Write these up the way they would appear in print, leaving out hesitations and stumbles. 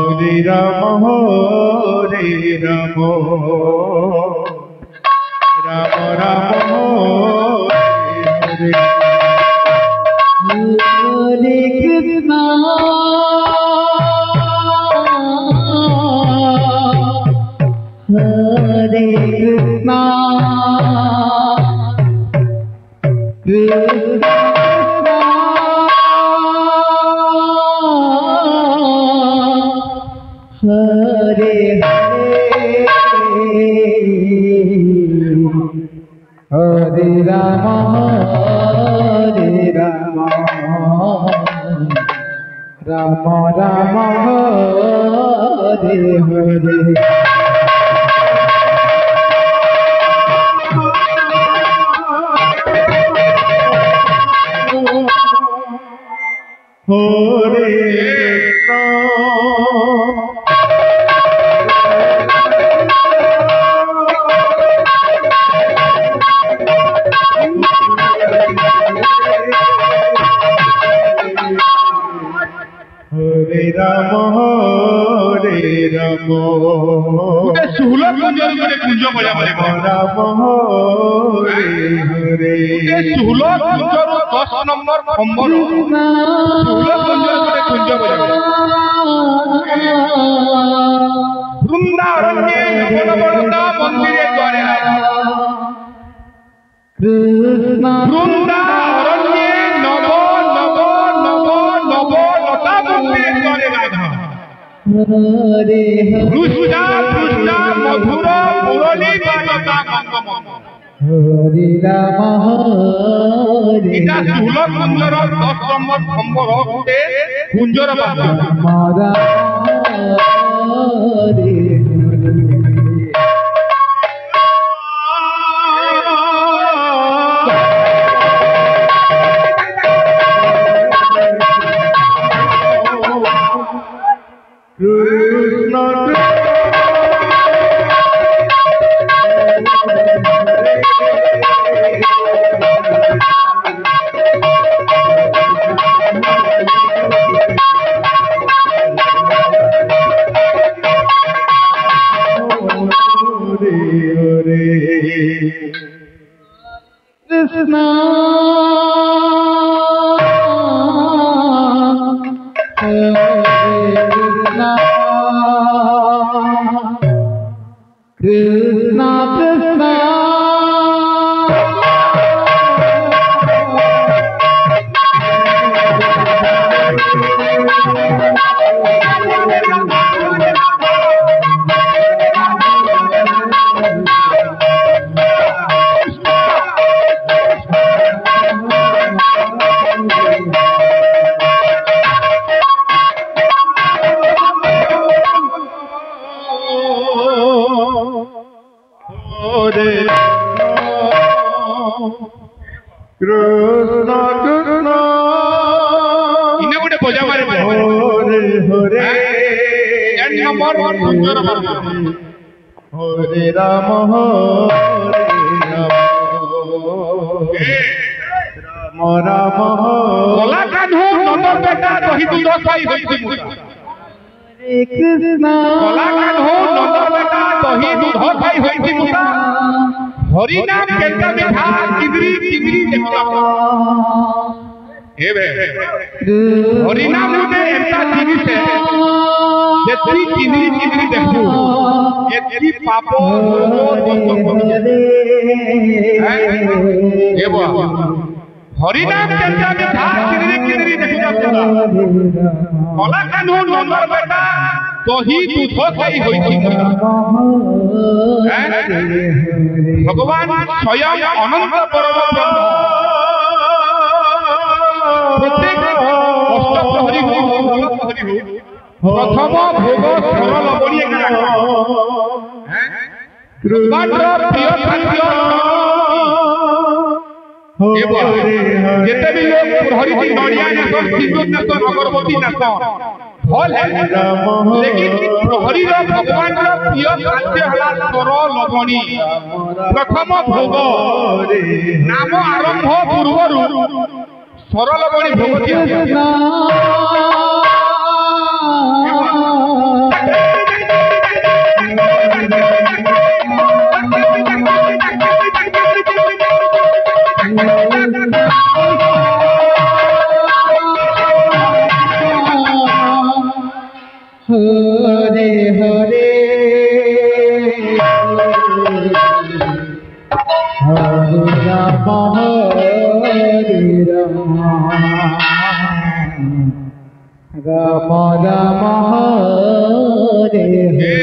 Hare Rama Hare Rama Rama Rama Hare Hare Krishna Hare Krishna Krishna Hare Hare Rama Hare Rama Rama Rama Hare Hare Hare Rama Hare Rama ଗୋଟେ ଷୋହଳ କୁଞ୍ଜରୁ ଗୋଟେ କୁଞ୍ଜ ଭଳିଆ ଭଳିଆ Rama Hare Hare ଗୋଟେ ଷୋହଳ କୁଞ୍ଜରୁ 10 number ଖମ୍ବର ଷୋହଳ କୁଞ୍ଜରୁ ଗୋଟେ କୁଞ୍ଜ ଭଳିଆ ବୃନ୍ଦାରଣ୍যେ ନବନବଳତା ମନ୍ଦିରେ ଦ୍ୱାରେ Krishna ବୃନ୍ଦାରଣ୍যେ ନବ ନବ ନବ ନବ ଲତା ମନ୍ଦିରେ ଦ୍ୱାରେ ରାଧା Hare ପୃଷ୍ଠା ପୃଷ୍ଠା ମଧୁର ମୁରଳୀ ବାଜତା ମଙ୍ଗମ Hare Rama Hare এটা 16 কুঞ্জর 10 নম্বর খম্বর ଗୋଟେ কুঞ্জর বাদ্য Rama Hare Krishna Krishna Krishna Krishna Krishna ইনে ଗୋଟେ বজা মারে Hare Hare এক নম্বর কুঞ্জর বাদ্য Hare Rama Hare Rama Rama Rama গলা কাঁধু নন্দ বেটা দহি দুধ খাই হইছি মুতা Hare Krishna গলা কাঁধু নন্দ বেটা দহি দুধ খাই হইছি মুতা হরি নাম কেন্দ্র মিঠা চিবরি চিবরি দেখলা এবে হরি নাম গুটে এন্তা জিনিস যেতি চিবরি চিবরি দেখু এতি পাপ এবা হরি নাম কেন্দ্র মিঠা চিবরি চিবরি দেখু যাচ্ছা গলা কাঁধু নন্দ বেটা দহি দুধ খাই হইছি মুতা ভগবান স্বয়ং অনন্ত পরম ব্রহ্ম প্রত্যেক অষ্টপ্রহরী হোক নবপ্রহরী হোক প্রথম ভোগ সরল বড়িয়ে ভগবানর প্রিয় খাদ্য যেতে বি লোক প্রহরী নড়িয়া নেসন সিন্দুর নেসন অগরবতী নেসন भल है लेकिन प्रहरी भगवान प्रिय खाद्य है स्वर लवणी प्रथम भोग नाम आरंभ पूर्वर स्वर लवणी भोग दिया হরে হরে হরে রাম রাম রাম হরে হরে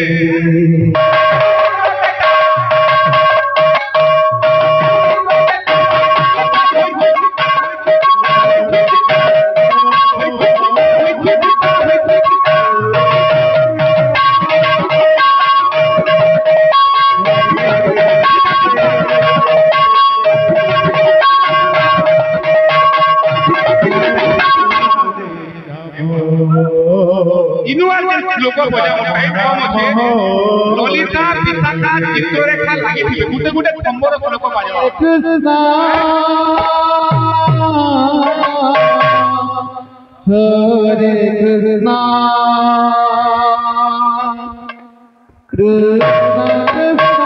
ইনুয়ার যে শ্লোক বজা টাইম কম আছে ললিতা বিশাখা চিত্ররেখা লাগিছিল গুটে গুটে নম্বর শ্লোক বাজা কৃষ্ণ হরে কৃষ্ণ কৃষ্ণ কৃষ্ণ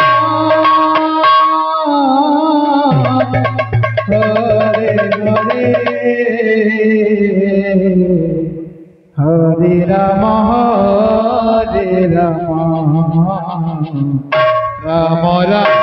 হরে হরে হরে রাম রাম রাম হরে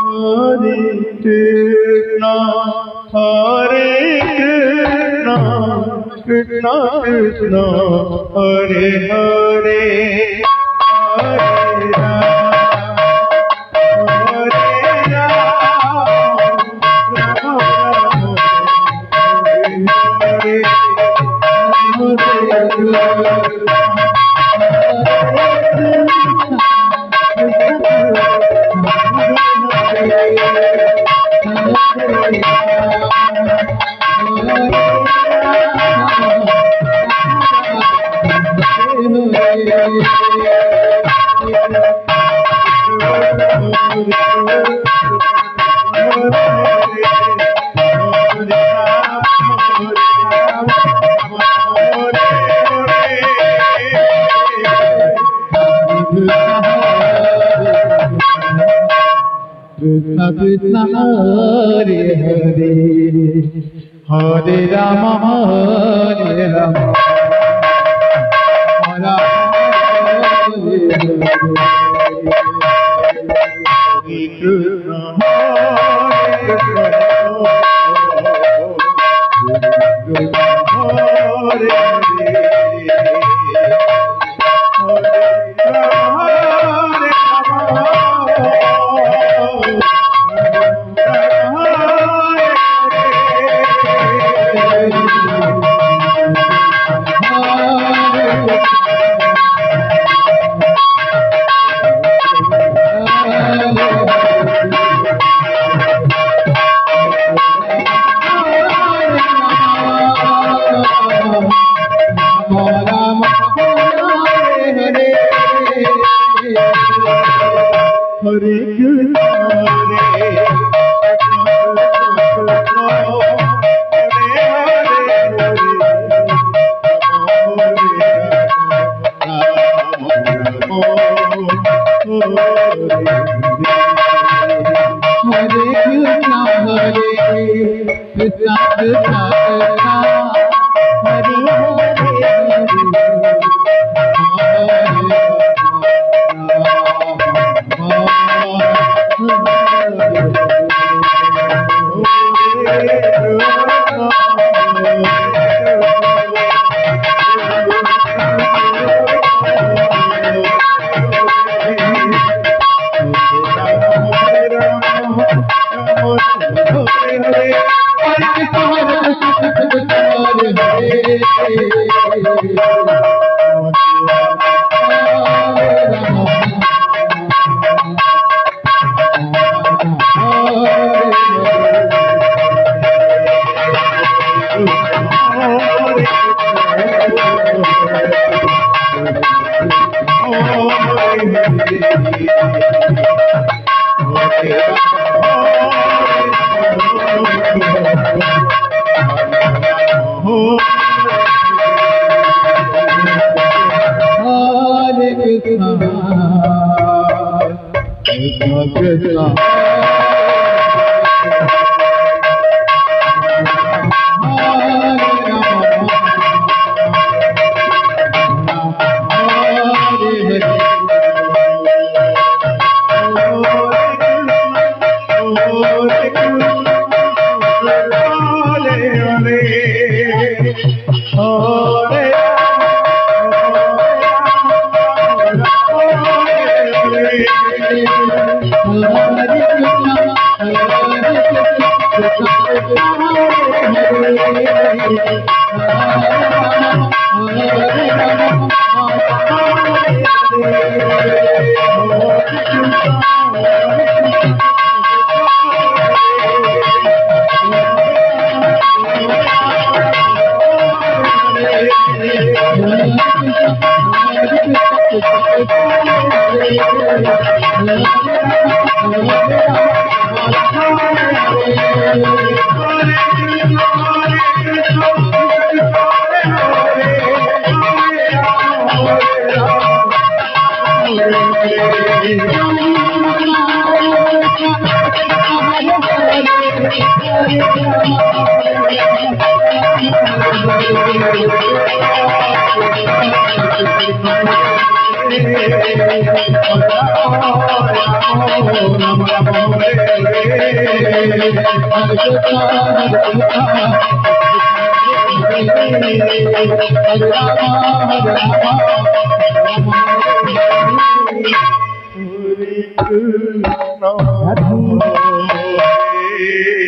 Hare Krishna, Hare Krishna, Krishna Krishna Krishna Hare Hare Hare Krishna Krishna Hare Hare Hare Rama Hare Rama Rama Hare Hare Hare Krishna, Hare